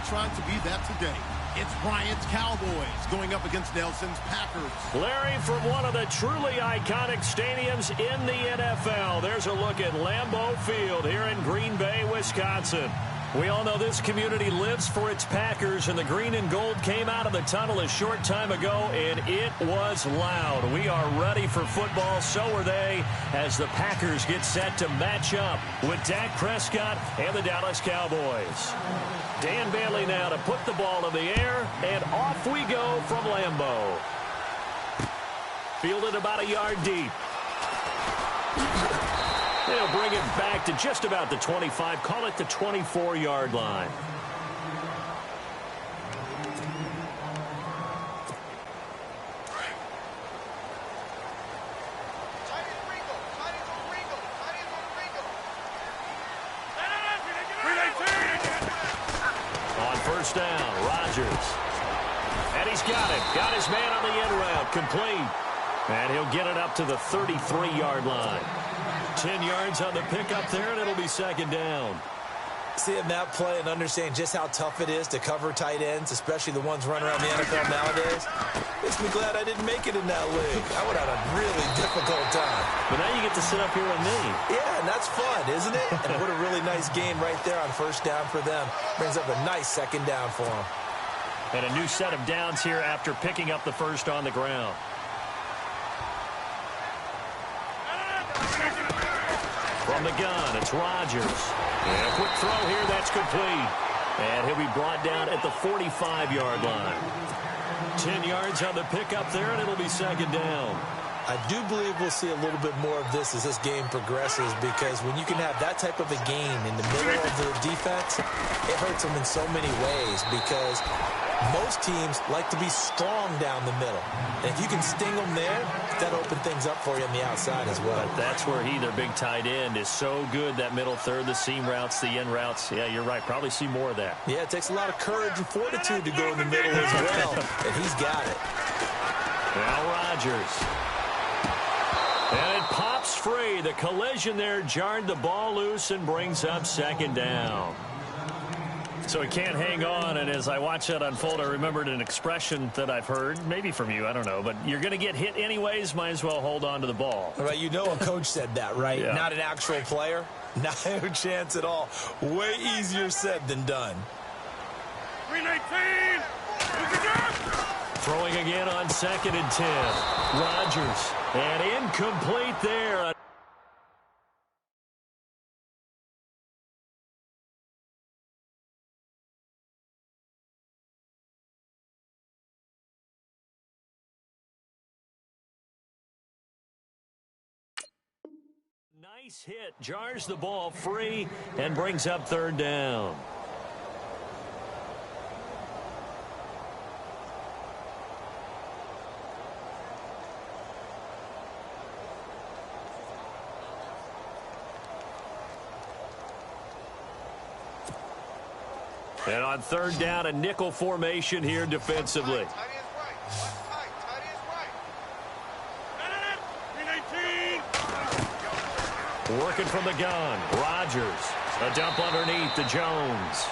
trying to be that today. It's Bryant's Cowboys going up against Nelson's Packers. Larry, from one of the truly iconic stadiums in the NFL, there's a look at Lambeau Field here in Green Bay, Wisconsin. We all know this community lives for its Packers, and the green and gold came out of the tunnel a short time ago, and it was loud. We are ready for football, so are they, as the Packers get set to match up with Dak Prescott and the Dallas Cowboys. Dan Bailey now to put the ball in the air, and off we go from Lambeau. Fielded about a yard deep. They'll bring it back to just about the 25. Call it the 24-yard line. On first down, Rodgers. And he's got it. Got his man on the end route. Complete. And he'll get it up to the 33-yard line. 10 yards on the pickup there, and it'll be second down. Seeing that play and understanding just how tough it is to cover tight ends, especially the ones running around the NFL nowadays, makes me glad I didn't make it in that league. I would have had a really difficult time. But now you get to sit up here with me. Yeah, and that's fun, isn't it? And what a really nice game right there on first down for them. Brings up a nice second down for them. And a new set of downs here after picking up the first on the ground. From the gun, it's Rodgers. And a quick throw here, that's complete. And he'll be brought down at the 45-yard line. 10 yards on the pickup there, and it'll be second down. I do believe we'll see a little bit more of this as this game progresses, because when you can have that type of a gain in the middle of the defense, it hurts them in so many ways, because most teams like to be strong down the middle. And if you can sting them there, that'll open things up for you on the outside as well. But that's where their big tight end, is so good, that middle third, the seam routes, the in routes. Yeah, you're right. Probably see more of that. Yeah, it takes a lot of courage and fortitude to go in the middle as well, and he's got it. Now Rodgers. And it pops free. The collision there jarred the ball loose and brings up second down. So he can't hang on, and as I watch that unfold, I remembered an expression that I've heard, maybe from you, I don't know, but you're going to get hit anyways, might as well hold on to the ball. Right, you know a coach said that, right? Yeah. Not an actual player. No chance at all. Way easier said than done. 319! Throwing again on 2nd and 10. Rodgers, and incomplete there. Nice hit, jars the ball free and brings up third down. And on third down, a nickel formation here defensively. Working from the gun, Rodgers. A dump underneath to Jones.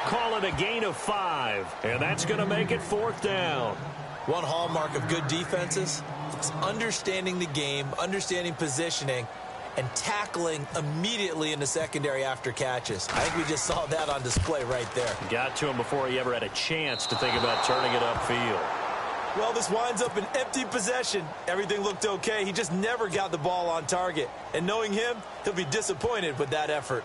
Call it a gain of 5, and that's going to make it fourth down. One hallmark of good defenses is understanding the game, understanding positioning, and tackling immediately in the secondary after catches. I think we just saw that on display right there. Got to him before he ever had a chance to think about turning it upfield. Well, this winds up an empty possession. Everything looked okay. He just never got the ball on target. And knowing him, he'll be disappointed with that effort.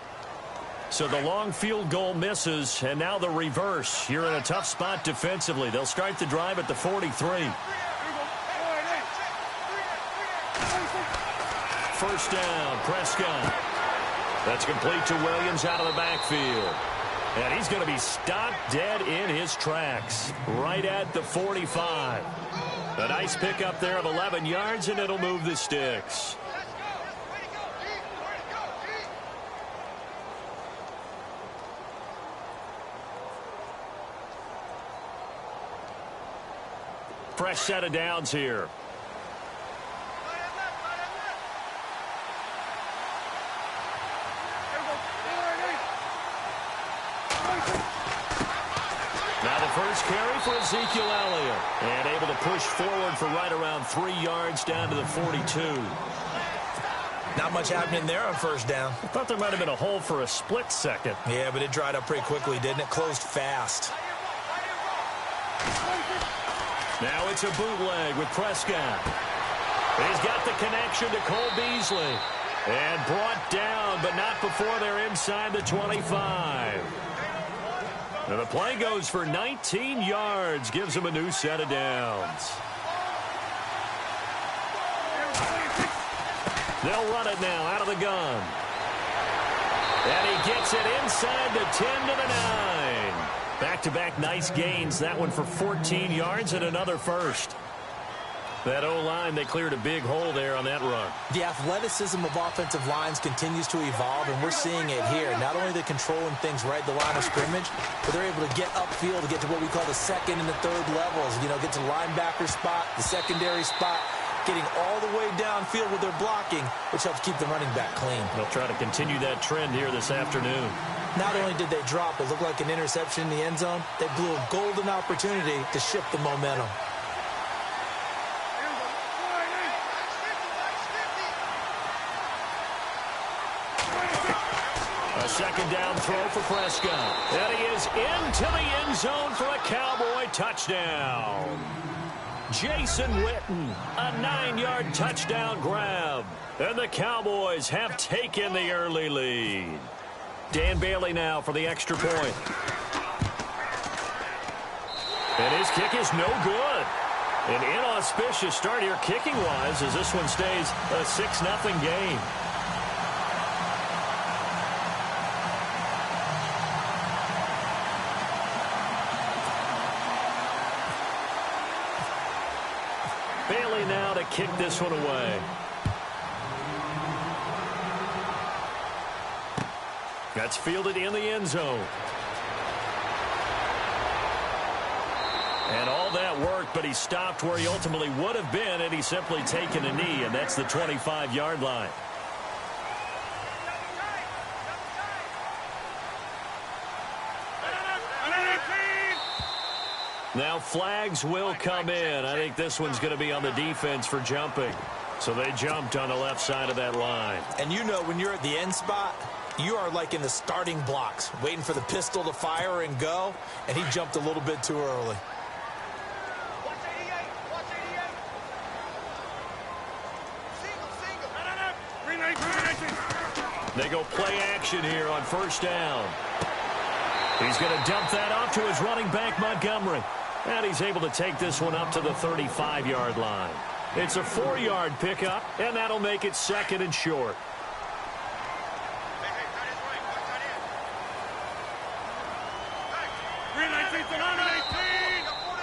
So the long field goal misses, and now the reverse. You're in a tough spot defensively. They'll start the drive at the 43. First down, Prescott. That's complete to Williams out of the backfield. And he's going to be stopped dead in his tracks, right at the 45. A nice pickup there of 11 yards, and it'll move the sticks. Fresh set of downs here. the first carry for Ezekiel Elliott. And able to push forward for right around 3 yards down to the 42. Not much happening there on first down. I thought there might have been a hole for a split second. Yeah, but it dried up pretty quickly, didn't it? Closed fast. Now it's a bootleg with Prescott. He's got the connection to Cole Beasley. And brought down, but not before they're inside the 25. And the play goes for 19 yards. Gives him a new set of downs. They'll run it now out of the gun. And he gets it inside the 10 to the 9. Back-to-back nice gains. That one for 14 yards and another first. That O-line, they cleared a big hole there on that run. The athleticism of offensive lines continues to evolve, and we're seeing it here. Not only they're controlling things right at the line of scrimmage, but they're able to get upfield to get to what we call the second and the third levels. You know, get to the linebacker spot, the secondary spot, getting all the way downfield with their blocking, which helps keep the running back clean. They'll try to continue that trend here this afternoon. Not only did they drop it looked like an interception in the end zone, they blew a golden opportunity to shift the momentum. A second down throw for Prescott. And he is into the end zone for a Cowboy touchdown. Jason Witten, a 9-yard touchdown grab. And the Cowboys have taken the early lead. Dan Bailey now for the extra point. And his kick is no good. An inauspicious start here kicking-wise as this one stays a 6-0 game. Bailey now to kick this one away. That's fielded in the end zone. And all that worked, but he stopped where he ultimately would have been, and he's simply taken a knee, and that's the 25-yard line. Now flags will come in. I think this one's going to be on the defense for jumping. So they jumped on the left side of that line. And you know when you're at the end spot, you are like in the starting blocks, waiting for the pistol to fire and go, and he jumped a little bit too early. They go play action here on first down. He's going to dump that off to his running back, Montgomery. And he's able to take this one up to the 35-yard line. It's a 4-yard pickup, and that'll make it second and short.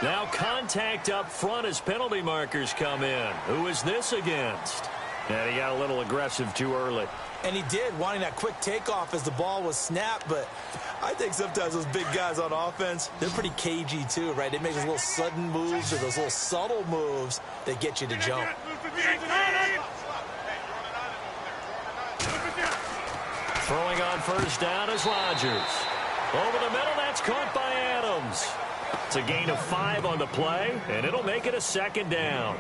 Now contact up front as penalty markers come in. Who is this against? And he got a little aggressive too early. And he did, wanting that quick takeoff as the ball was snapped. But I think sometimes those big guys on offense, they're pretty cagey too, right? They make those little sudden moves or those little subtle moves that get you to jump. Throwing on first down is Rodgers. Over the middle, that's caught by Adams. It's a gain of 5 on the play, and it'll make it a second down.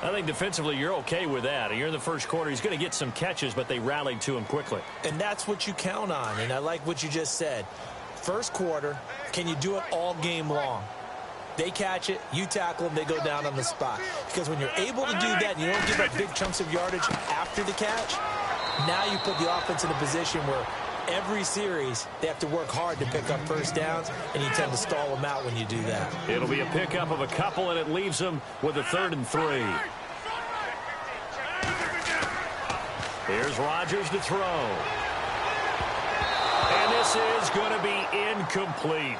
I think defensively you're okay with that. You're in the first quarter. He's going to get some catches, but they rallied to him quickly. And that's what you count on, and I like what you just said. First quarter, can you do it all game long? They catch it, you tackle them, they go down on the spot. Because when you're able to do that and you don't give up big chunks of yardage after the catch, now you put the offense in a position where every series they have to work hard to pick up first downs, and you tend to stall them out when you do that. It'll be a pickup of a couple, and it leaves them with a 3rd and 3. Here's Rodgers to throw. And this is going to be incomplete.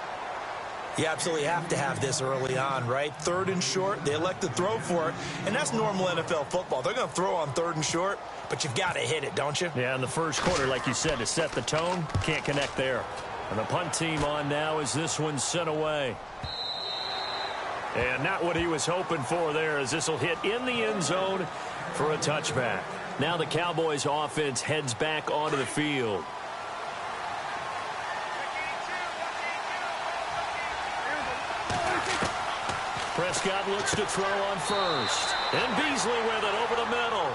You absolutely have to have this early on, right? 3rd and short, they elect to throw for it, and that's normal NFL football. They're going to throw on 3rd and short, but you've got to hit it, don't you? Yeah, in the first quarter, like you said, to set the tone, can't connect there. And the punt team on now as this one's sent away. And not what he was hoping for there, as this will hit in the end zone for a touchback. Now the Cowboys offense heads back onto the field. Prescott looks to throw on first. And Beasley with it over the middle.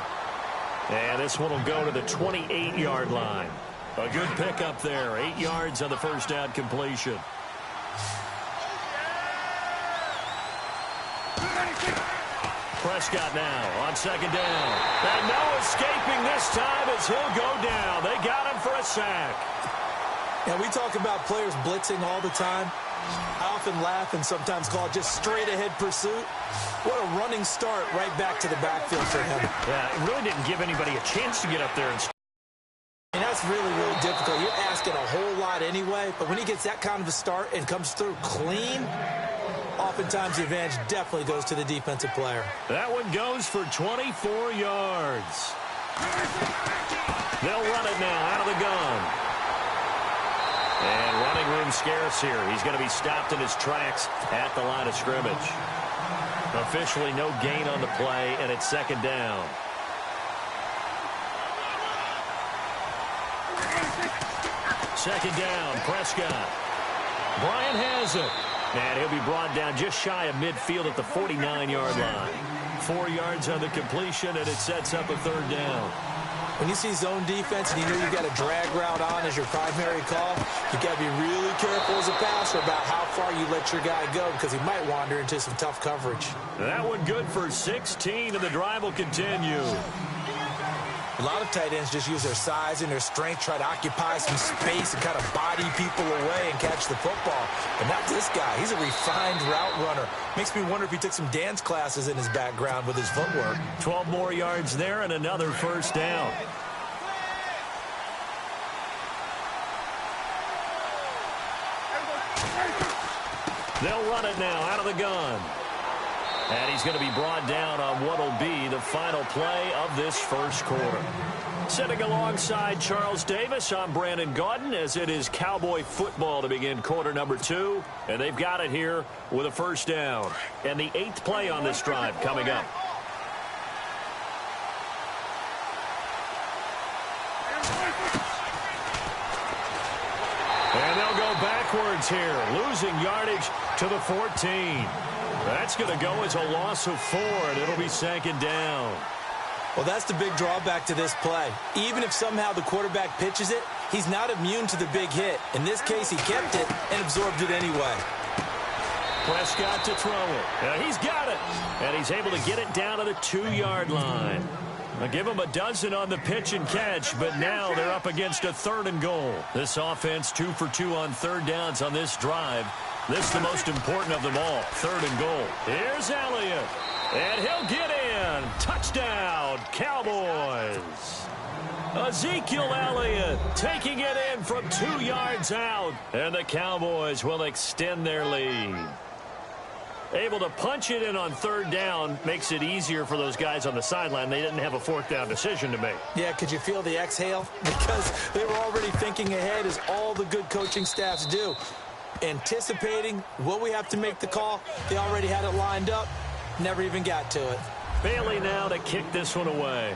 And this one will go to the 28-yard line. A good pickup there. 8 yards on the first down completion. Prescott now on second down. And no escaping this time as he'll go down. They got him for a sack. And we talk about players blitzing all the time. I often laugh and sometimes call it just straight-ahead pursuit. What a running start right back to the backfield for him. Yeah, it really didn't give anybody a chance to get up there. And that's really, really difficult. You're asking a whole lot anyway, but when he gets that kind of a start and comes through clean, oftentimes the advantage definitely goes to the defensive player. That one goes for 24 yards. They'll run it now out of the gun. And running room scarce here. He's going to be stopped in his tracks at the line of scrimmage. Officially no gain on the play, and it's second down. Second down, Prescott. Bryant has it. And he'll be brought down just shy of midfield at the 49-yard line. 4 yards on the completion, and it sets up a third down. When you see zone defense and you know you've got a drag route on as your primary call, you've got to be really careful as a passer about how far you let your guy go because he might wander into some tough coverage. That one good for 16, and the drive will continue. A lot of tight ends just use their size and their strength, try to occupy some space and kind of body people away and catch the football. But not this guy. He's a refined route runner. Makes me wonder if he took some dance classes in his background with his footwork. 12 more yards there and another first down. They'll run it now out of the gun. And he's going to be brought down on what will be the final play of this first quarter. Sitting alongside Charles Davis, I'm Brandon Gaudin, as it is Cowboy football to begin quarter number 2. And they've got it here with a first down. And the 8th play on this drive coming up. And they'll go backwards here, losing yardage to the 14. That's going to go as a loss of 4, and it'll be second down. Well, that's the big drawback to this play. Even if somehow the quarterback pitches it, he's not immune to the big hit. In this case, he kept it and absorbed it anyway. Prescott to throw it. He's got it. And he's able to get it down to the 2-yard line. I'll give him a dozen on the pitch and catch, but now they're up against a 3rd and goal. This offense 2 for 2 on third downs on this drive. This is the most important of them all, 3rd and goal. Here's Elliott, and he'll get in. Touchdown, Cowboys. Ezekiel Elliott taking it in from 2 yards out, and the Cowboys will extend their lead. Able to punch it in on third down makes it easier for those guys on the sideline. They didn't have a 4th down decision to make. Yeah, could you feel the exhale? Because they were already thinking ahead, as all the good coaching staffs do. Anticipating, will we have to make the call? They already had it lined up, never even got to it. Bailey now to kick this one away.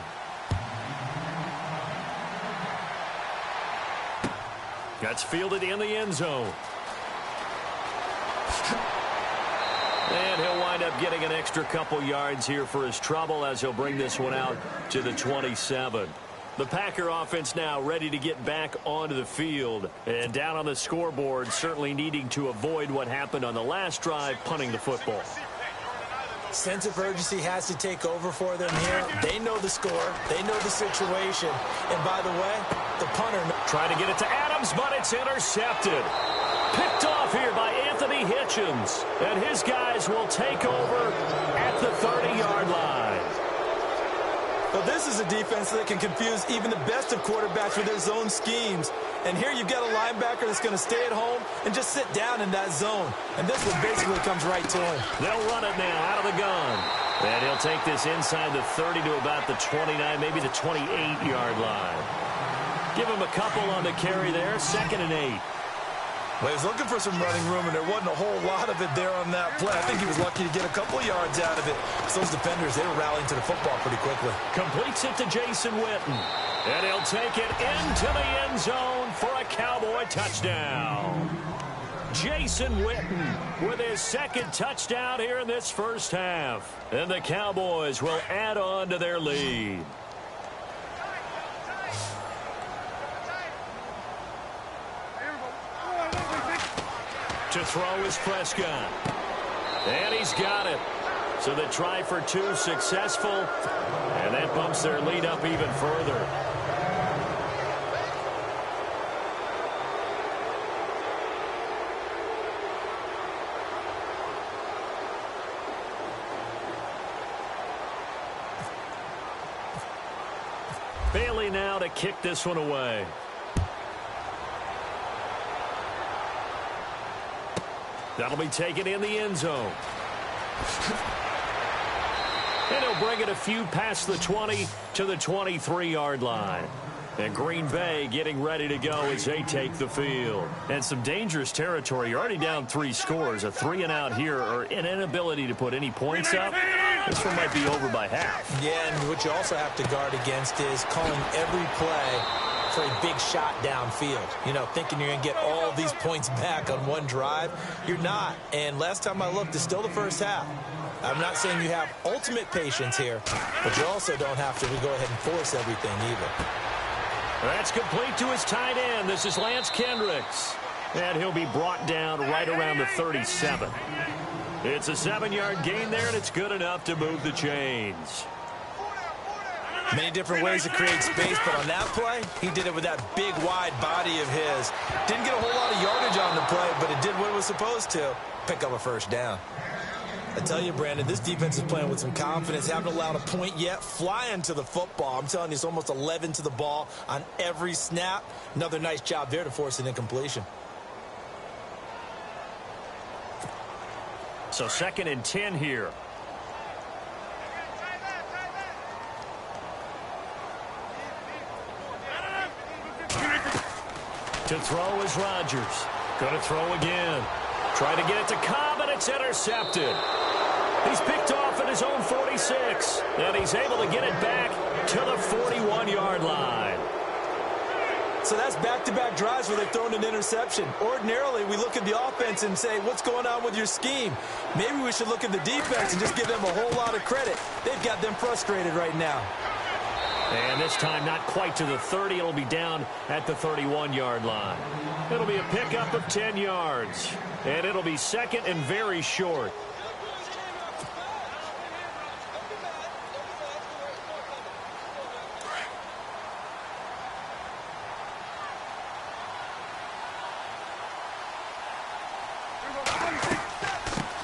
That's fielded in the end zone. And he'll wind up getting an extra couple yards here for his trouble as he'll bring this one out to the 27. The Packer offense now ready to get back onto the field. And down on the scoreboard, certainly needing to avoid what happened on the last drive, punting the football. Sense of urgency has to take over for them here. They know the score. They know the situation. And by the way, the punter... Trying to get it to Adams, but it's intercepted. Picked off here by Anthony Hitchens. And his guys will take over at the 30-yard line. But this is a defense that can confuse even the best of quarterbacks with their zone schemes. And here you've got a linebacker that's going to stay at home and just sit down in that zone. And this one basically comes right to him. They'll run it now out of the gun. And he'll take this inside the 30 to about the 29, maybe the 28-yard line. Give him a couple on the carry there, 2nd and 8. Well, he was looking for some running room, and there wasn't a whole lot of it there on that play. I think he was lucky to get a couple yards out of it. So those defenders, they were rallying to the football pretty quickly. Completes it to Jason Witten. And he'll take it into the end zone for a Cowboy touchdown. Jason Witten with his second touchdown here in this first half. And the Cowboys will add on to their lead. To throw is Prescott. And he's got it. So the try for two successful. And that bumps their lead up even further. Bailey now to kick this one away. That'll be taken in the end zone. And he'll bring it a few past the 20 to the 23-yard line. And Green Bay getting ready to go as they take the field. And some dangerous territory. You're already down 3 scores. A 3-and-out here or an inability to put any points up. This one might be over by half. Yeah, and what you also have to guard against is calling every play for a big shot downfield. You know, thinking you're going to get all these points back on one drive. You're not. And last time I looked, it's still the first half. I'm not saying you have ultimate patience here, but you also don't have to go ahead and force everything either. That's complete to his tight end. This is Lance Kendricks. And he'll be brought down right around the 37. It's a 7-yard gain there, and it's good enough to move the chains. Many different ways to create space, but on that play, he did it with that big, wide body of his. Didn't get a whole lot of yardage on the play, but it did what it was supposed to. Pick up a first down. I tell you, Brandon, this defense is playing with some confidence. Haven't allowed a point yet. Flying to the football. I'm telling you, it's almost 11 to the ball on every snap. Another nice job there to force an incompletion. So 2nd and 10 here. To throw is Rodgers. Going to throw again. Try to get it to Cobb, and it's intercepted. He's picked off at his own 46, and he's able to get it back to the 41-yard line. So that's back-to-back drives where they've thrown an interception. Ordinarily, we look at the offense and say, what's going on with your scheme? Maybe we should look at the defense and just give them a whole lot of credit. They've got them frustrated right now. And this time not quite to the 30. It'll be down at the 31-yard line. It'll be a pickup of 10 yards. And it'll be 2nd and very short.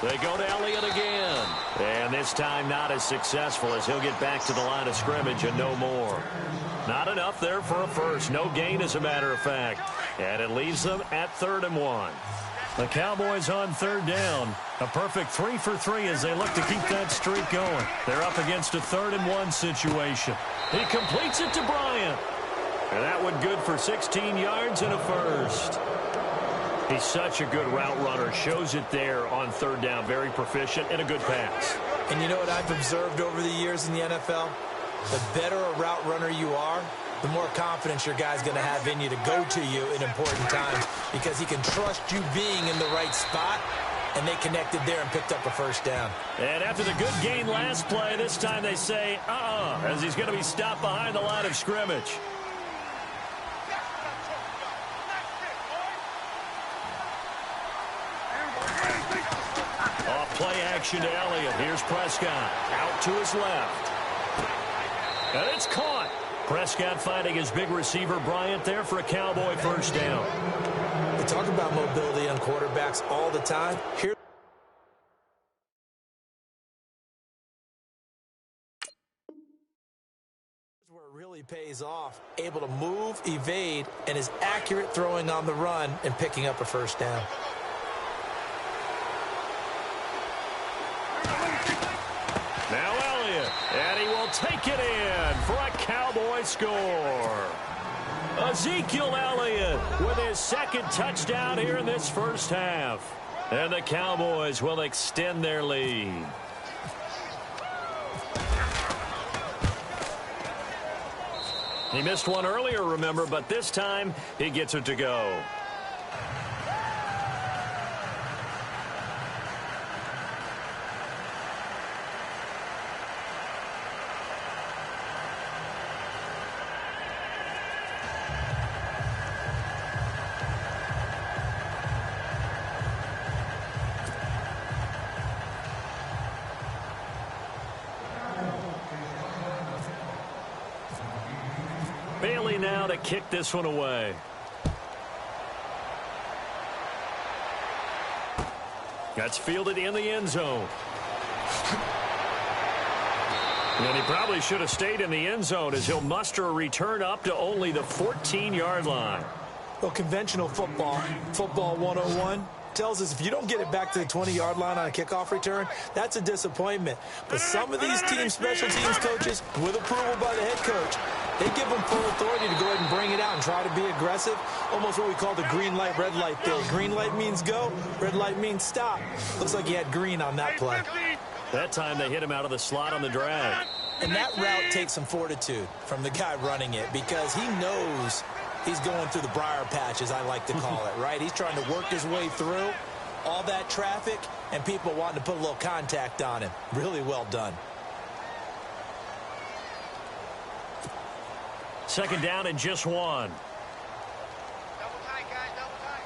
They go to Elliott again. And this time not as successful as he'll get back to the line of scrimmage and no more. Not enough there for a first. No gain, as a matter of fact. And it leaves them at 3rd and 1. The Cowboys on 3rd down. A perfect 3 for 3 as they look to keep that streak going. They're up against a 3rd and 1 situation. He completes it to Bryant. And that one good for 16 yards and a first. He's such a good route runner. Shows it there on 3rd down. Very proficient and a good pass. And you know what I've observed over the years in the NFL? The better a route runner you are, the more confidence your guy's going to have in you to go to you in important times because he can trust you being in the right spot, and they connected there and picked up a first down. And after the good gain last play, this time they say, as he's going to be stopped behind the line of scrimmage. Play action to Elliott. Here's Prescott. Out to his left. And it's caught. Prescott finding his big receiver, Bryant, there for a Cowboy first down. We talk about mobility on quarterbacks all the time. Here's where it really pays off. Able to move, evade, and is accurate throwing on the run and picking up a first down. Now Elliott, and he will take it in for a Cowboy score. Ezekiel Elliott with his 2nd touchdown here in this first half. And the Cowboys will extend their lead. He missed one earlier, remember, but this time he gets it to go. ready now to kick this one away. That's fielded in the end zone. And he probably should have stayed in the end zone as he'll muster a return up to only the 14-yard line. Well, conventional football 101, tells us if you don't get it back to the 20-yard line on a kickoff return, that's a disappointment. But some of these team special teams coaches, with approval by the head coach, they give them full authority to go ahead and bring it out and try to be aggressive, almost what we call the green light, red light theory. Green light means go, red light means stop. Looks like he had green on that play. That time they hit him out of the slot on the drag. And that route takes some fortitude from the guy running it because he knows he's going through the briar patch, as I like to call it, right? He's trying to work his way through all that traffic and people wanting to put a little contact on him. Really well done. Second down and just one. Double tight, guys, double tight.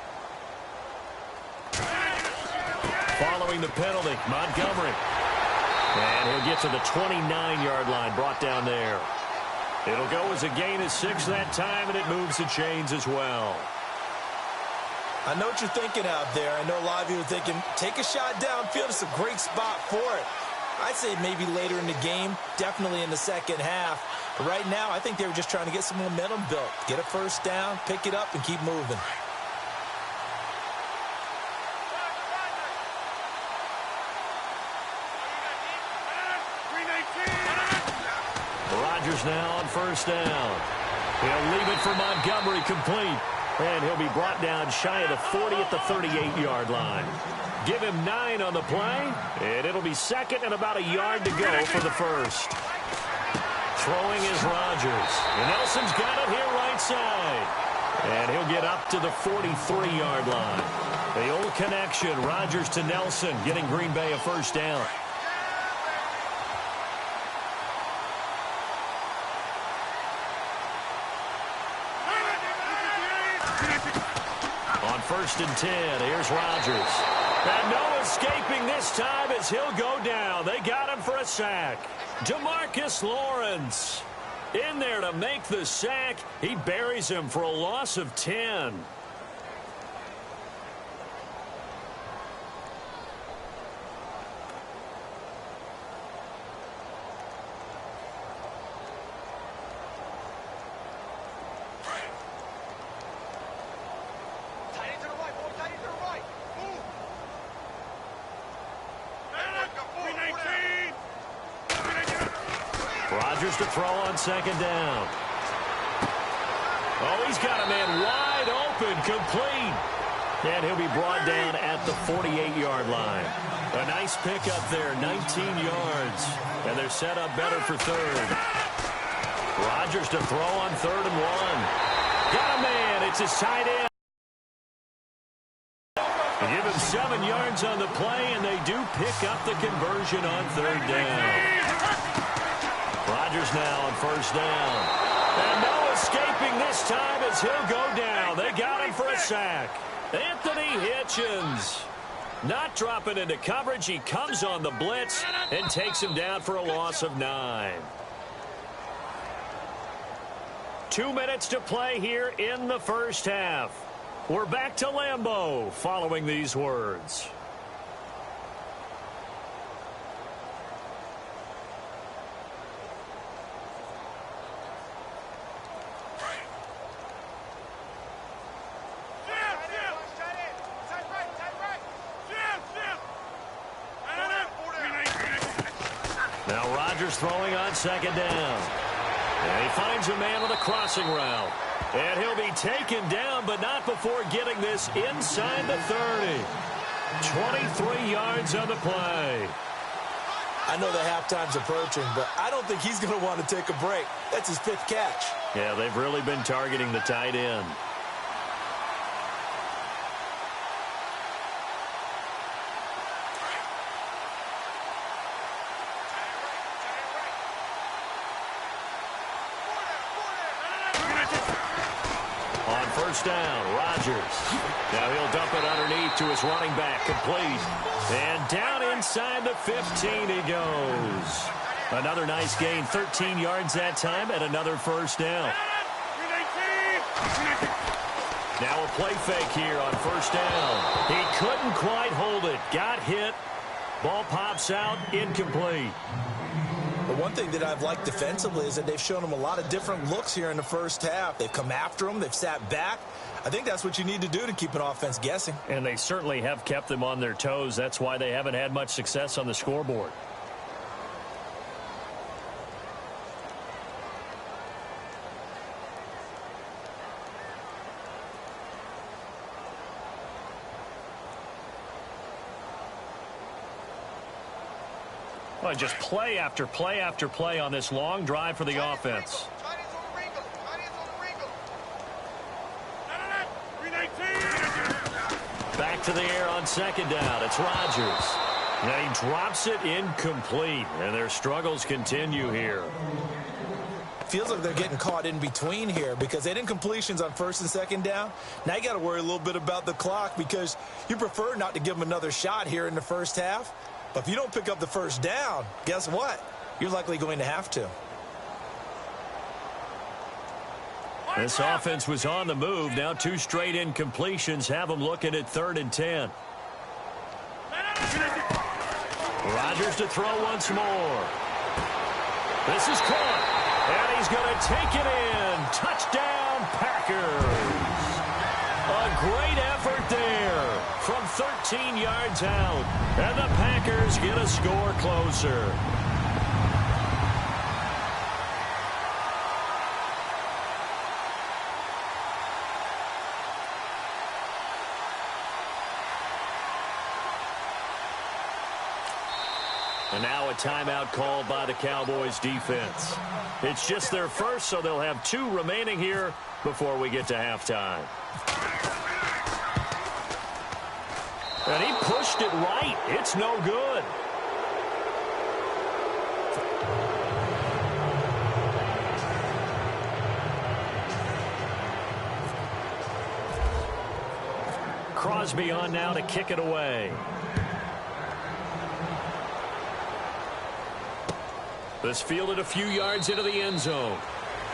Following the penalty, Montgomery. And he'll get to the 29-yard line, brought down there. It'll go as a gain of 6 that time, and it moves the chains as well. I know what you're thinking out there. I know a lot of you are thinking, take a shot downfield. It's a great spot for it. I'd say maybe later in the game, definitely in the second half. But right now, I think they were just trying to get some momentum built. Get a first down, pick it up, and keep moving. Rodgers now on first down. He'll leave it for Montgomery complete. And he'll be brought down shy of the 40 at the 38-yard line. Give him 9 on the play, and it'll be second and about a yard to go for the first. Throwing is Rodgers. And Nelson's got it here right side. And he'll get up to the 43-yard line. The old connection, Rodgers to Nelson, getting Green Bay a first down. On first and 10, here's Rodgers. And no escaping this time as he'll go down. They got him for a sack. DeMarcus Lawrence in there to make the sack. He buries him for a loss of 10. Rodgers to throw on second down. Oh, he's got a man wide open, complete. And he'll be brought down at the 48-yard line. A nice pickup there, 19 yards. And they're set up better for third. Rodgers to throw on 3rd and 1. Got a man, it's his tight end. They give him 7 yards on the play, and they do pick up the conversion on 3rd down. Rodgers now on first down. And no escaping this time as he'll go down. They got him for a sack. Anthony Hitchens not dropping into coverage. He comes on the blitz and takes him down for a loss of 9. 2 minutes to play here in the first half. We're back to Lambeau following these words. Now Rodgers throwing on second down. And he finds a man on a crossing route. And he'll be taken down, but not before getting this inside the 30. 23 yards on the play. I know the halftime's approaching, but I don't think he's going to want to take a break. That's his 5th catch. Yeah, they've really been targeting the tight end. First down, Rodgers. Now he'll dump it underneath to his running back, complete. And down inside the 15 he goes. Another nice gain, 13 yards that time, and another first down. Now a play fake here on first down. He couldn't quite hold it. Got hit. Ball pops out. Incomplete. But one thing that I've liked defensively is that they've shown him a lot of different looks here in the first half. They've come after him. They've sat back. I think that's what you need to do to keep an offense guessing. And they certainly have kept them on their toes. That's why they haven't had much success on the scoreboard. Well, just play after play after play on this long drive for the offense. Back to the air on second down. It's Rodgers. And he drops it incomplete. And their struggles continue here. Feels like they're getting caught in between here because they didn't completions on first and second down. Now you got to worry a little bit about the clock because you prefer not to give them another shot here in the first half. But if you don't pick up the first down, guess what? You're likely going to have to. This offense was on the move. Now 2 straight incompletions have them looking at 3rd and 10. Rodgers to throw once more. This is caught. And he's going to take it in. Touchdown, Packers. A great effort there from 13 yards out. And the Packers get a score closer. And now a timeout called by the Cowboys defense. It's just their first, so they'll have 2 remaining here before we get to halftime. And he pushed it right. It's no good. Crosby on now to kick it away. This fielded a few yards into the end zone.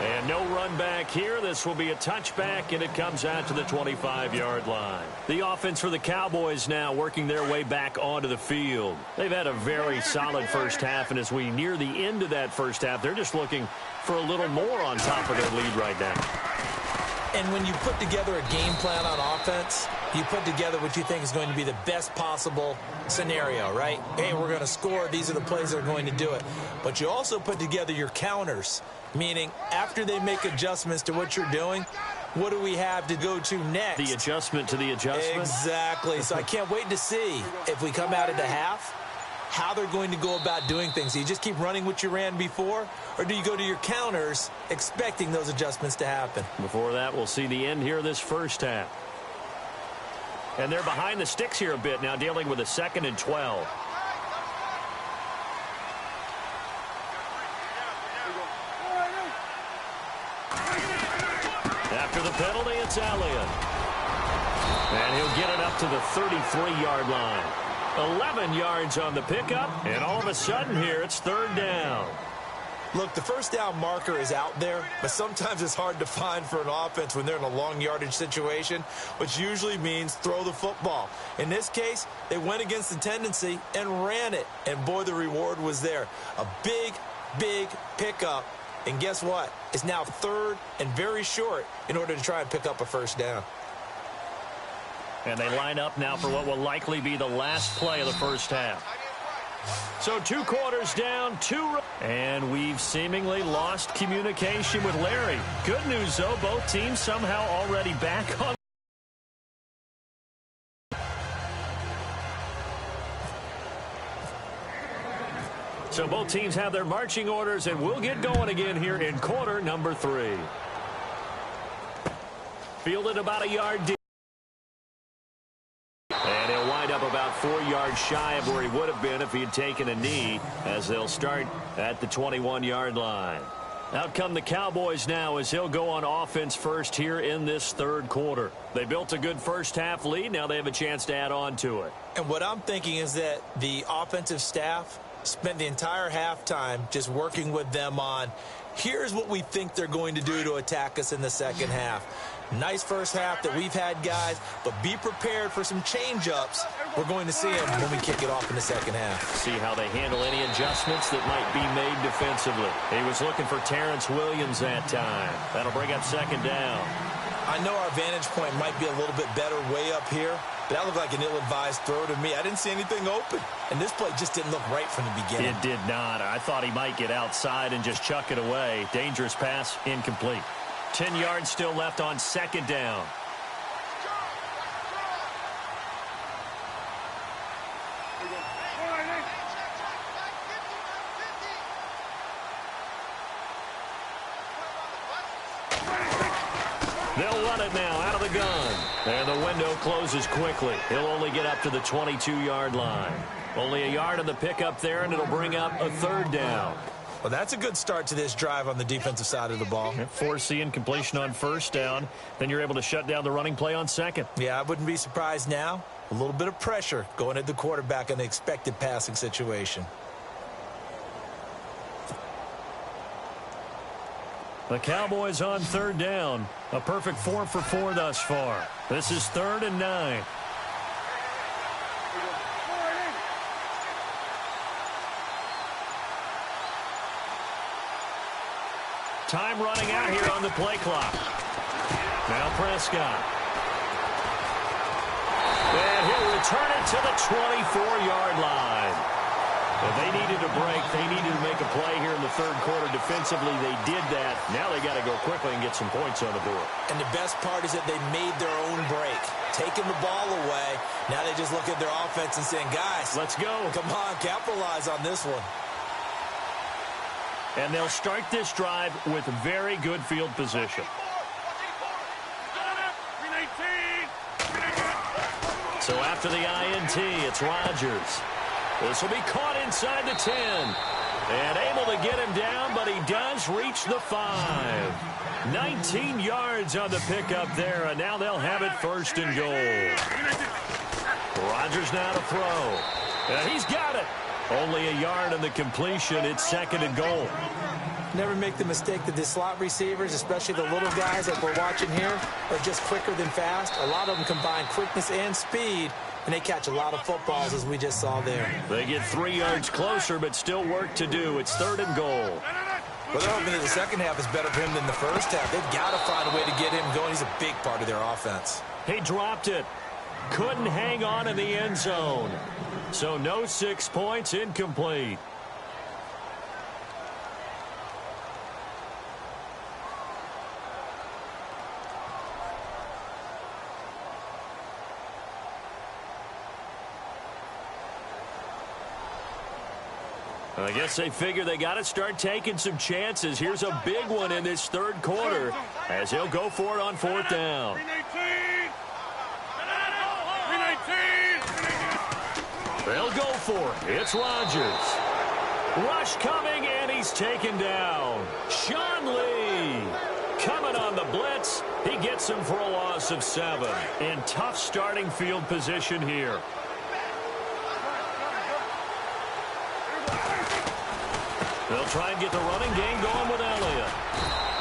And no run back here. This will be a touchback, and it comes out to the 25-yard line. The offense for the Cowboys now working their way back onto the field. They've had a very solid first half, and as we near the end of that first half, they're just looking for a little more on top of their lead right now. And when you put together a game plan on offense, you put together what you think is going to be the best possible scenario, right? Hey, we're going to score. These are the plays that are going to do it. But you also put together your counters, meaning after they make adjustments to what you're doing, what do we have to go to next? The adjustment to the adjustment? Exactly. So I can't wait to see if we come out at the half, how they're going to go about doing things. Do you just keep running what you ran before, or do you go to your counters expecting those adjustments to happen? Before that, we'll see the end here of this first half. And they're behind the sticks here a bit now, dealing with a 2nd and 12. After the penalty, it's Elliott. And he'll get it up to the 33-yard line. 11 yards on the pickup, and all of a sudden here, it's 3rd down. Look, the first down marker is out there, but sometimes it's hard to find for an offense when they're in a long yardage situation, which usually means throw the football. In this case, they went against the tendency and ran it, and boy, the reward was there. A big, big pickup, and guess what? It's now 3rd and very short in order to try and pick up a first down. And they line up now for what will likely be the last play of the first half. So 2 quarters down, 2. And we've seemingly lost communication with Larry. Good news, though, both teams somehow already back on. So both teams have their marching orders, and we'll get going again here in quarter number 3. Fielded about a yard deep. And he'll wind up about 4 yards shy of where he would have been if he had taken a knee, as they'll start at the 21-yard line. Out come the Cowboys now as he'll go on offense first here in this 3rd quarter. They built a good first half lead. Now they have a chance to add on to it. And what I'm thinking is that the offensive staff spent the entire halftime just working with them on, here's what we think they're going to do to attack us in the second half. Nice first half that we've had, guys, but be prepared for some change-ups. We're going to see them when we kick it off in the second half. See how they handle any adjustments that might be made defensively. He was looking for Terrence Williams that time. That'll bring up second down. I know our vantage point might be a little bit better way up here, but that looked like an ill-advised throw to me. I didn't see anything open, and this play just didn't look right from the beginning. It did not. I thought he might get outside and just chuck it away. Dangerous pass, incomplete. 10 yards still left on second down. They'll run it now out of the gun. And the window closes quickly. He'll only get up to the 22-yard line. Only a yard on the pickup there, and it'll bring up a third down. Well, that's a good start to this drive on the defensive side of the ball. Force the incompletion on first down. Then you're able to shut down the running play on second. Yeah, I wouldn't be surprised now. A little bit of pressure going at the quarterback in the expected passing situation. The Cowboys on third down. A perfect 4 for 4 thus far. This is 3rd and 9. Time running out here on the play clock. Now Prescott. And he'll return it to the 24-yard line. If they needed a break, they needed to make a play here in the third quarter. Defensively, they did that. Now they got to go quickly and get some points on the board. And the best part is that they made their own break. Taking the ball away. Now they just look at their offense and saying, guys, let's go. Come on, capitalize on this one. And they'll start this drive with very good field position. So after the INT, it's Rodgers. This will be caught inside the 10. And able to get him down, but he does reach the 5. 19 yards on the pickup there, and now they'll have it 1st and goal. Rodgers now to throw. And he's got it. Only a yard on the completion. It's 2nd and goal. Never make the mistake that the slot receivers, especially the little guys like we're watching here, are just quicker than fast. A lot of them combine quickness and speed, and they catch a lot of footballs, as we just saw there. They get 3 yards closer, but still work to do. It's 3rd and goal. Well, they're hoping that the second half is better for him than the first half. They've got to find a way to get him going. He's a big part of their offense. He dropped it. Couldn't hang on in the end zone. So no 6 points, incomplete. I guess they figure they got to start taking some chances. Here's a big one in this third quarter as he'll go for it on 4th down. They'll go for it. It's Rodgers. Rush coming, and he's taken down. Sean Lee coming on the blitz. He gets him for a loss of 7. In tough starting field position here. They'll try and get the running game going with Elliott.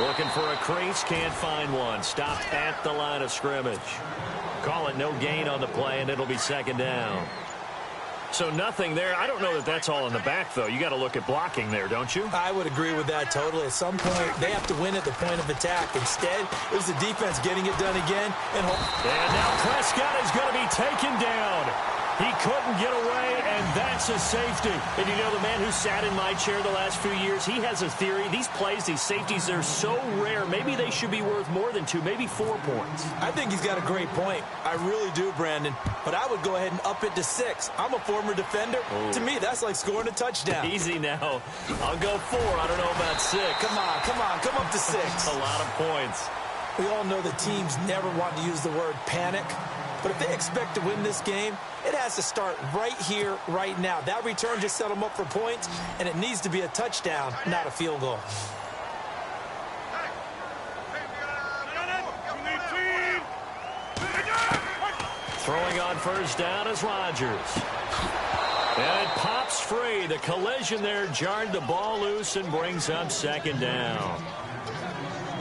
Looking for a crease, can't find one. Stopped at the line of scrimmage. Call it no gain on the play, and it'll be 2nd down. So nothing there. I don't know that that's all in the back, though. You got to look at blocking there, don't you? I would agree with that totally. At some point, they have to win at the point of attack. Instead, it was the defense getting it done again. And now Prescott is going to be taken down. He couldn't get away, and that's a safety. And you know, the man who sat in my chair the last few years, he has a theory. These plays, these safeties, they're so rare. Maybe they should be worth more than 2, maybe 4 points. I think he's got a great point. I really do, Brandon. But I would go ahead and up it to 6. I'm a former defender. Ooh. To me, that's like scoring a touchdown. Easy now. I'll go 4. I don't know about 6. Come on. Come up to 6. A lot of points. We all know the teams never want to use the word panic. But if they expect to win this game, it has to start right here, right now. That return just set them up for points, and it needs to be a touchdown, not a field goal. Throwing on 1st down is Rodgers. And it pops free. The collision there jarred the ball loose and brings up 2nd down.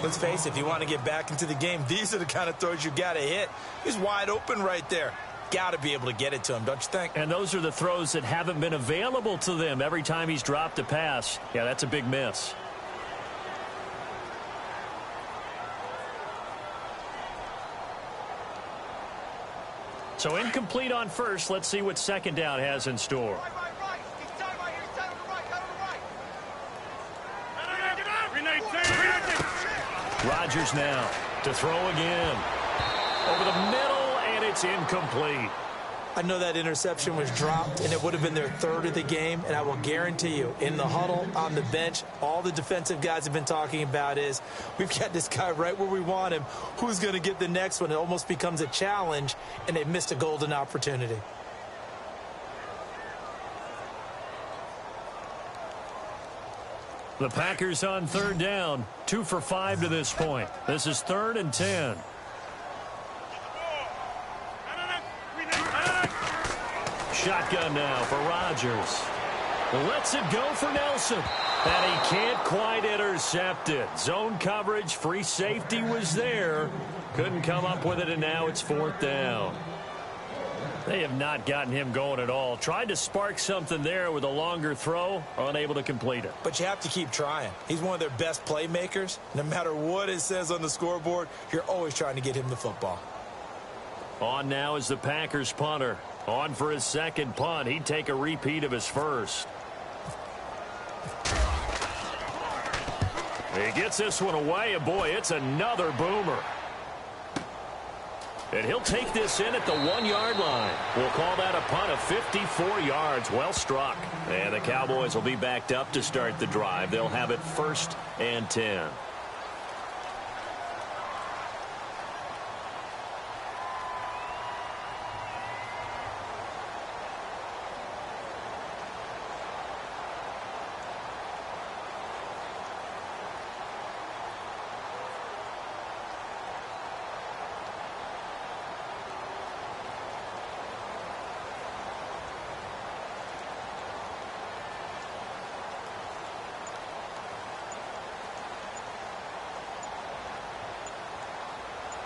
Let's face it, if you want to get back into the game, these are the kind of throws you got to hit. He's wide open right there. Got to be able to get it to him, don't you think? And those are the throws that haven't been available to them every time he's dropped a pass. Yeah, that's a big miss. So incomplete on first. Let's see what second down has in store. Right. He's tied right here. He's tied on the right. Tied on the right. Rodgers now to throw again. Over the middle, and it's incomplete. I know that interception was dropped, and it would have been their third of the game, and I will guarantee you, in the huddle, on the bench, all the defensive guys have been talking about is, we've got this guy right where we want him. Who's going to get the next one? It almost becomes a challenge, and they've missed a golden opportunity. The Packers on third down, 2 for 5 to this point. This is 3rd and 10. Shotgun now for Rodgers. Lets it go for Nelson. And he can't quite intercept it. Zone coverage, free safety was there. Couldn't come up with it, and now it's 4th down. They have not gotten him going at all. Tried to spark something there with a longer throw, unable to complete it. But you have to keep trying. He's one of their best playmakers. No matter what it says on the scoreboard, you're always trying to get him the football. On now is the Packers punter. On for his second punt. He'd take a repeat of his first. He gets this one away, and boy, it's another boomer. And he'll take this in at the 1-yard line. We'll call that a punt of 54 yards. Well struck. And the Cowboys will be backed up to start the drive. They'll have it 1st and 10.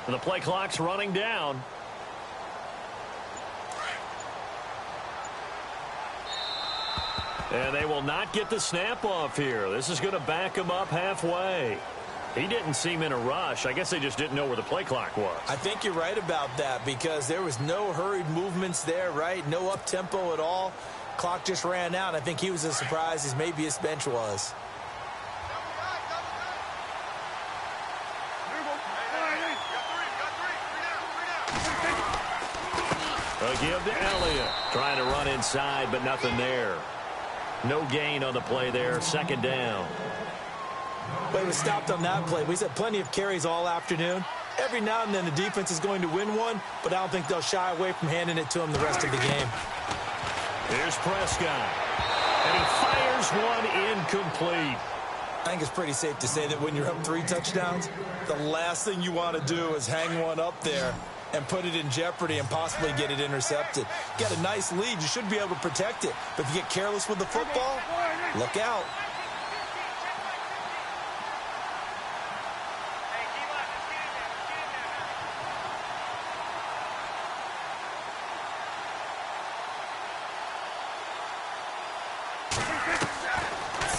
The play clock's running down. And they will not get the snap off here. This is going to back him up halfway. He didn't seem in a rush. I guess they just didn't know where the play clock was. I think you're right about that because there was no hurried movements there, right? No up-tempo at all. Clock just ran out. I think he was as surprised as maybe his bench was. A give to Elliott. Trying to run inside, but nothing there. No gain on the play there. 2nd down. But he was stopped on that play. We've had plenty of carries all afternoon. Every now and then the defense is going to win one, but I don't think they'll shy away from handing it to him the rest of the game. Here's Prescott. And he fires one incomplete. I think it's pretty safe to say that when you're up 3 touchdowns, the last thing you want to do is hang one up there and put it in jeopardy and possibly get it intercepted. Get a nice lead. You should be able to protect it. But if you get careless with the football, look out.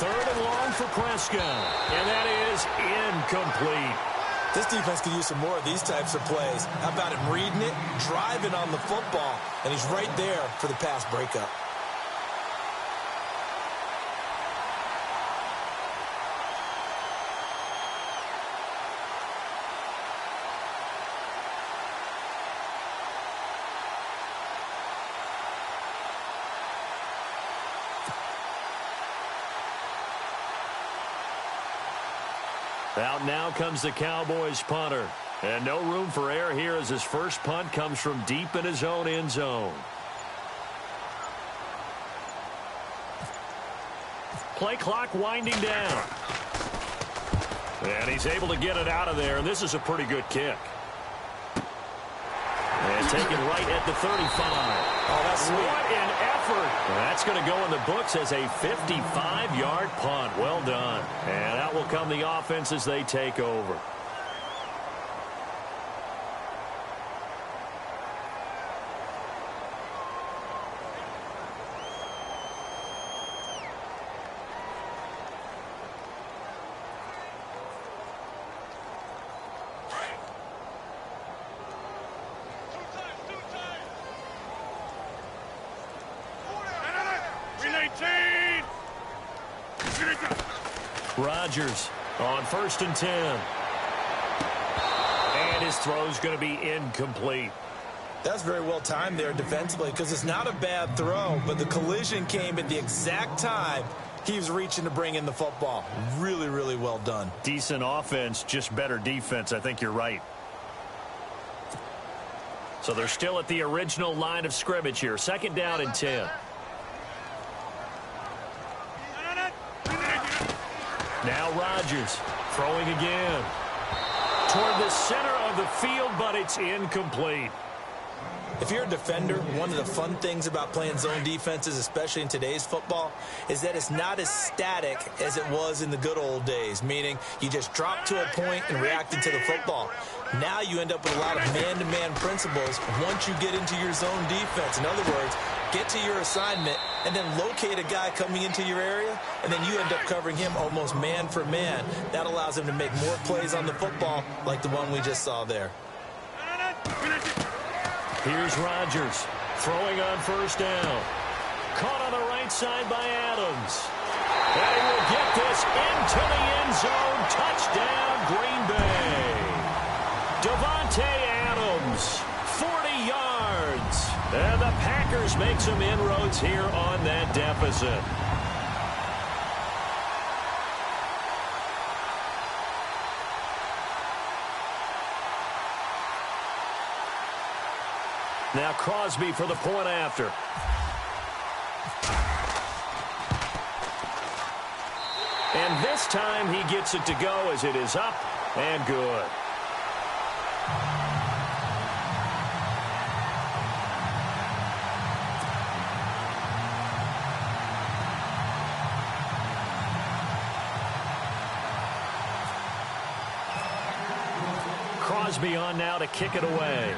Third and long for Prescott. And that is incomplete. This defense could use some more of these types of plays. How about him reading it, driving on the football, and he's right there for the pass breakup. Out now comes the Cowboys punter. And no room for error here as his first punt comes from deep in his own end zone. Play clock winding down. And he's able to get it out of there, and this is a pretty good kick. And taken right at the 35. Oh, that's sweet. What an effort effort. That's going to go in the books as a 55-yard punt. Well done. And out will come the offense as they take over. Rodgers on 1st and 10. And his throw's going to be incomplete. That's very well timed there defensively because it's not a bad throw, but the collision came at the exact time he was reaching to bring in the football. Really, really well done. Decent offense, just better defense. I think you're right. So they're still at the original line of scrimmage here. 2nd down and 10. Now Rodgers throwing again toward the center of the field, but it's incomplete. If you're a defender, one of the fun things about playing zone defenses, especially in today's football, is that it's not as static as it was in the good old days, meaning you just drop to a point and reacted to the football. Now you end up with a lot of man-to-man principles once you get into your zone defense. In other words, get to your assignment and then locate a guy coming into your area, and then you end up covering him almost man for man. That allows him to make more plays on the football like the one we just saw there. Here's Rodgers throwing on 1st down. Caught on the right side by Adams. And he will get this into the end zone. Touchdown, Green Bay. Davante Adams, 40 yards. And the Packers make some inroads here on that deficit. Now Crosby for the point after. And this time he gets it to go as it is up and good. Crosby on now to kick it away.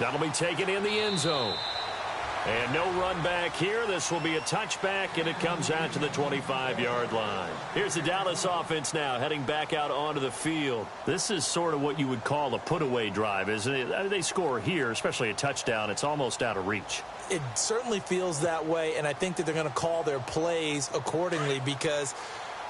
That'll be taken in the end zone. And no run back here. This will be a touchback, and it comes out to the 25-yard line. Here's the Dallas offense now heading back out onto the field. This is sort of what you would call a put-away drive, isn't it? They score here, especially a touchdown. It's almost out of reach. It certainly feels that way, and I think that they're going to call their plays accordingly because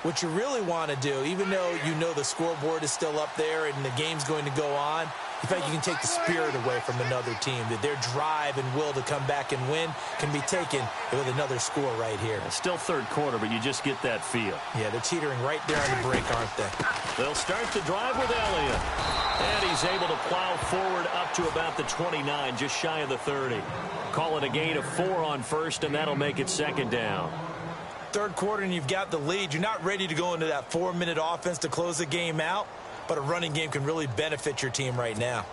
what you really want to do, even though you know the scoreboard is still up there and the game's going to go on, in fact, you can take the spirit away from another team, that their drive and will to come back and win can be taken with another score right here. It's still 3rd quarter, but you just get that feel. Yeah, they're teetering right there on the break, aren't they? They'll start the drive with Elliott. And he's able to plow forward up to about the 29, just shy of the 30. Call it a gain of 4 on 1st, and that'll make it 2nd down. 3rd quarter, and you've got the lead. You're not ready to go into that 4-minute offense to close the game out. But a running game can really benefit your team right now.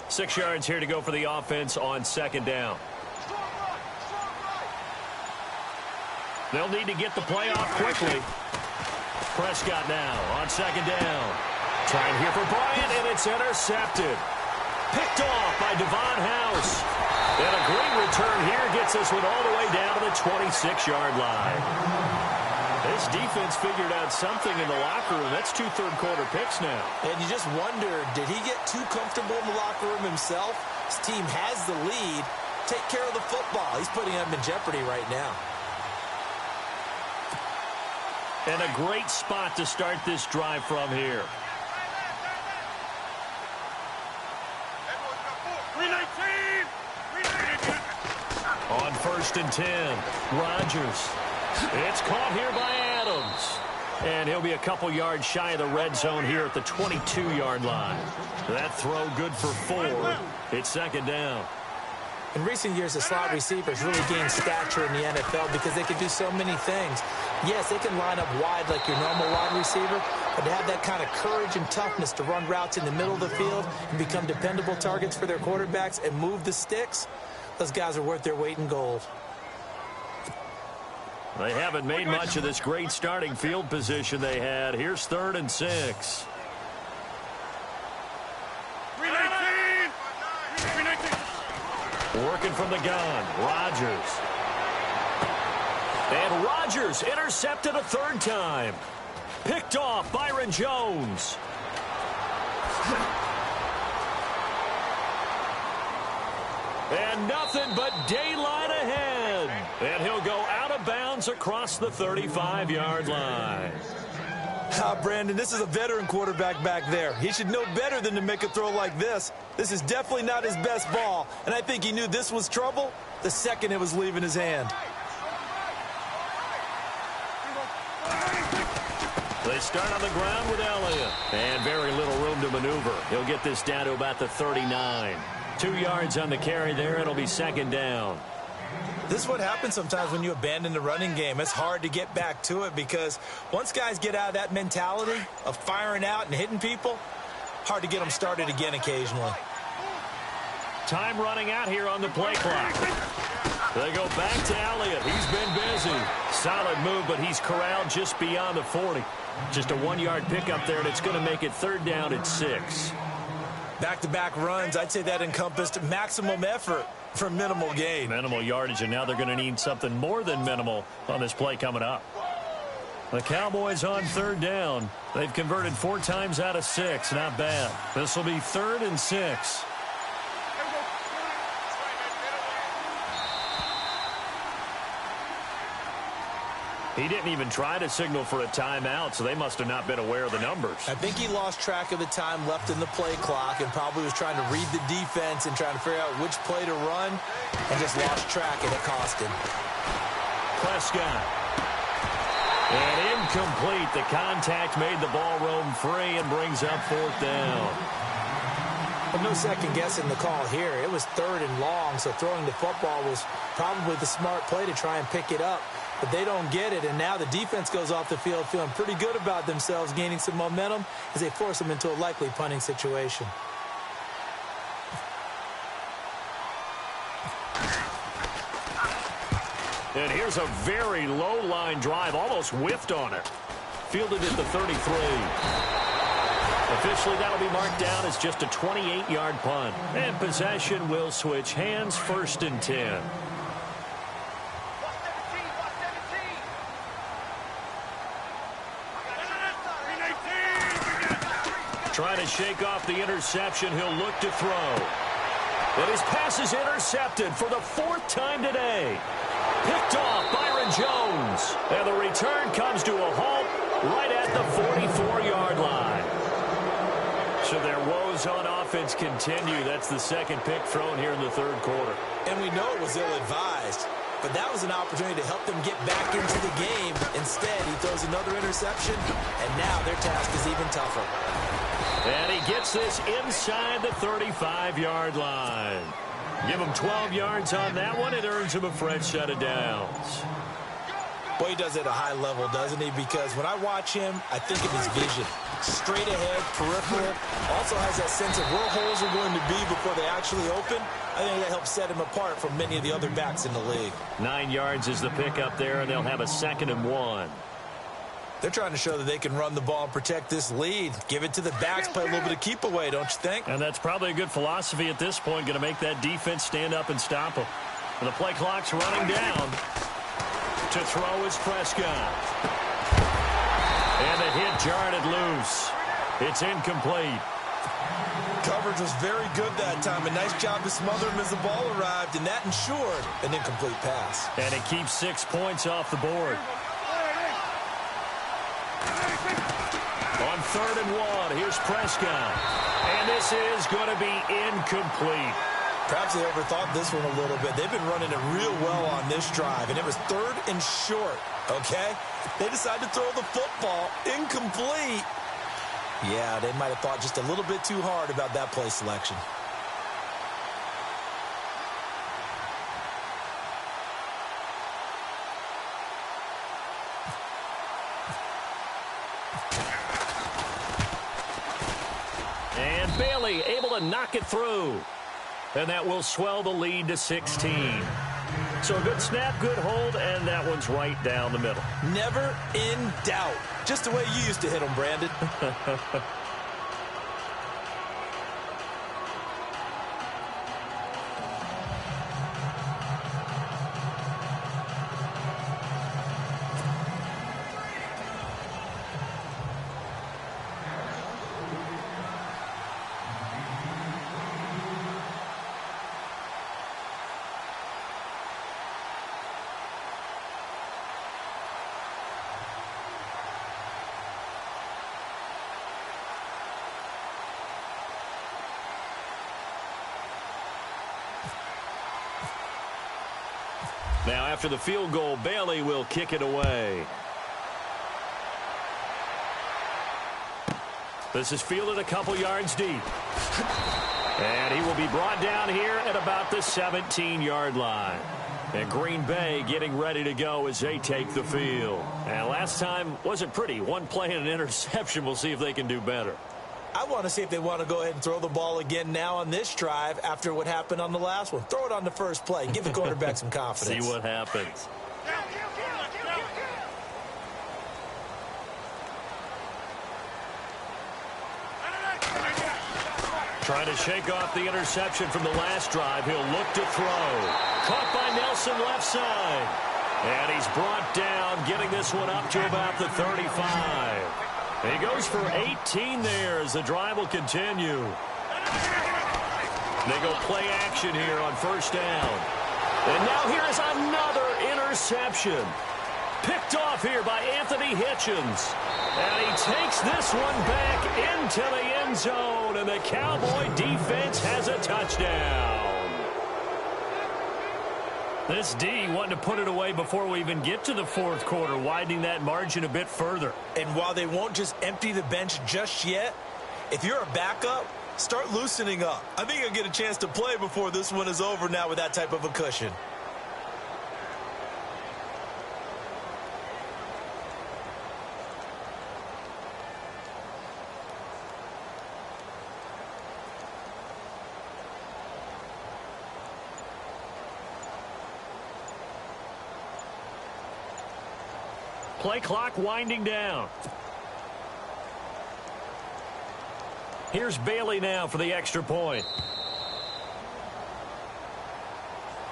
6 yards here to go for the offense on 2nd down. They'll need to get the play off quickly. Prescott now on 2nd down. Trying here for Bryant, and it's intercepted. Picked off by Devon House. And a great return here gets this one all the way down to the 26-yard line. This defense figured out something in the locker room. That's 2 third-quarter picks now. And you just wonder, did he get too comfortable in the locker room himself? His team has the lead. Take care of the football. He's putting them in jeopardy right now. And a great spot to start this drive from here. On 1st and 10, Rodgers. It's caught here by Adams. And he'll be a couple yards shy of the red zone here at the 22-yard line. That throw good for 4. It's 2nd down. In recent years, the slot receivers really gained stature in the NFL because they can do so many things. Yes, they can line up wide like your normal wide receiver, but to have that kind of courage and toughness to run routes in the middle of the field, it can become dependable targets for their quarterbacks and move the sticks, those guys are worth their weight in gold. They haven't made much of this great starting field position they had. Here's 3rd and 6. 319. Working from the gun, Rodgers. And Rodgers intercepted a 3rd time. Picked off Byron Jones. And nothing but daylight ahead. And he'll go out of bounds across the 35-yard line. Brandon, this is a veteran quarterback back there. He should know better than to make a throw like this. This is definitely not his best ball, and I think he knew this was trouble the second it was leaving his hand. They start on the ground with Elliott. And very little room to maneuver. He'll get this down to about the 39. 2 yards on the carry there. It'll be 2nd down. This is what happens sometimes when you abandon the running game. It's hard to get back to it because once guys get out of that mentality of firing out and hitting people, hard to get them started again occasionally. Time running out here on the play clock. They go back to Elliott. He's been busy. Solid move, but he's corralled just beyond the 40. Just a 1-yard pickup there, and it's going to make it 3rd down at 6. Back-to-back runs, I'd say that encompassed maximum effort for minimal gain. Minimal yardage, and now they're going to need something more than minimal on this play coming up. The Cowboys on 3rd down. They've converted 4 times out of 6. Not bad. This will be 3rd and 6. He didn't even try to signal for a timeout, so they must have not been aware of the numbers. I think he lost track of the time left in the play clock and probably was trying to read the defense and trying to figure out which play to run and just lost track, and it cost him. Prescott. And incomplete. The contact made the ball roam free and brings up 4th down. But no second guessing the call here. It was 3rd and long, so throwing the football was probably the smart play to try and pick it up. But they don't get it, and now the defense goes off the field feeling pretty good about themselves, gaining some momentum as they force them into a likely punting situation. And here's a very low line drive, almost whiffed on it. Fielded at the 33. Officially, that'll be marked down as just a 28-yard punt. And possession will switch hands, 1st and 10. Trying to shake off the interception. He'll look to throw. And his pass is intercepted for the 4th time today. Picked off Byron Jones. And the return comes to a halt right at the 44-yard line. So their woes on offense continue. That's the 2nd pick thrown here in the 3rd quarter. And we know it was ill-advised. But that was an opportunity to help them get back into the game. Instead, he throws another interception, and now their task is even tougher. And he gets this inside the 35-yard line. Give him 12 yards on that one. It earns him a fresh set of downs. Boy, he does it at a high level, doesn't he? Because when I watch him, I think of his vision. Straight ahead, peripheral. Also has that sense of where holes are going to be before they actually open. I think that helps set him apart from many of the other backs in the league. 9 yards is the pickup there, and they'll have a 2nd and 1. They're trying to show that they can run the ball and protect this lead. Give it to the backs, play a little bit of keep away, don't you think? And that's probably a good philosophy at this point, going to make that defense stand up and stop them. And the play clock's running down. To throw is Prescott. And the hit jarred it loose. It's incomplete. Coverage was very good that time. A nice job to smother him as the ball arrived, and that ensured an incomplete pass. And it keeps 6 points off the board. On 3rd and 1, here's Prescott. And this is going to be incomplete. Perhaps they overthought this one a little bit. They've been running it real well on this drive, and it was 3rd and short, okay? They decided to throw the football incomplete. Yeah, they might have thought just a little bit too hard about that play selection. And Bailey able to and knock it through. And that will swell the lead to 16. So a good snap, good hold, and that one's right down the middle. Never in doubt. Just the way you used to hit them, Brandon. Now, after the field goal, Bailey will kick it away. This is fielded a couple yards deep. And he will be brought down here at about the 17-yard line. And Green Bay getting ready to go as they take the field. And last time wasn't pretty. One play and an interception. We'll see if they can do better. I want to see if they want to go ahead and throw the ball again now on this drive after what happened on the last one. Throw it on the first play. Give the quarterback some confidence. See what happens. Trying to shake off the interception from the last drive. He'll look to throw. Caught by Nelson left side. And he's brought down, getting this one up to about the 35. He goes for 18 there as the drive will continue. They go play action here on first down. And now here is another interception. Picked off here by Anthony Hitchens. And he takes this one back into the end zone. And the Cowboy defense has a touchdown. This D wanting to put it away before we even get to the fourth quarter, widening that margin a bit further. And while they won't just empty the bench just yet, if you're a backup, start loosening up. I think you'll get a chance to play before this one is over now with that type of a cushion. Play clock winding down. Here's Bailey now for the extra point.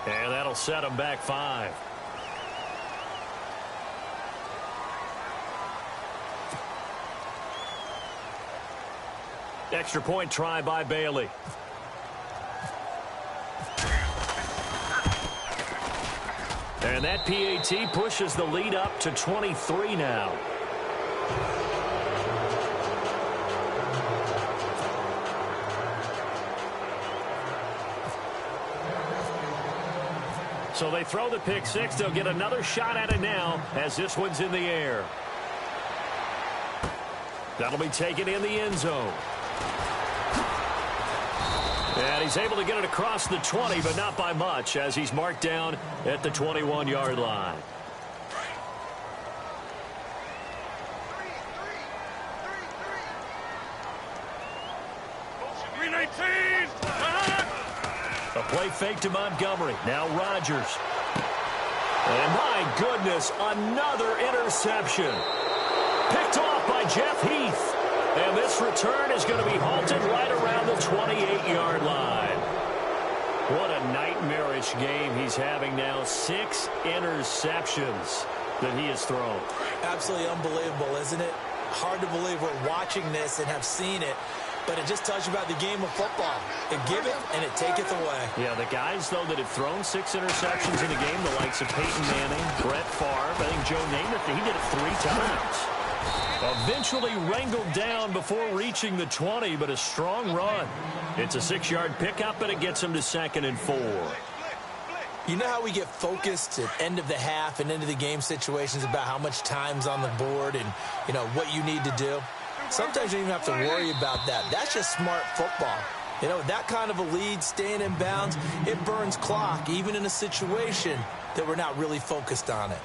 And that'll set him back 5. Extra point try by Bailey. And that PAT pushes the lead up to 23 now. So they throw the pick six. They'll get another shot at it now as this one's in the air. That'll be taken in the end zone. And he's able to get it across the 20, but not by much, as he's marked down at the 21-yard line. A play fake to Montgomery. Now Rodgers. And my goodness, another interception. Picked off by Jeff Heath. And this return is going to be halted right around the 28-yard line. What a nightmarish game he's having now. 6 interceptions that he has thrown. Absolutely unbelievable, isn't it? Hard to believe we're watching this and have seen it, but it just tells you about the game of football. It giveth and it taketh away. Yeah, the guys, though, that have thrown 6 interceptions in a game, the likes of Peyton Manning, Brett Favre, I think Joe Namath, he did it 3 times. Eventually wrangled down before reaching the 20, but a strong run. It's a 6-yard pickup, and it gets him to 2nd and 4. You know how we get focused at end of the half and into the game situations about how much time's on the board and, you know, what you need to do? Sometimes you don't even have to worry about that. That's just smart football. You know, that kind of a lead, staying in bounds, it burns clock, even in a situation that we're not really focused on it.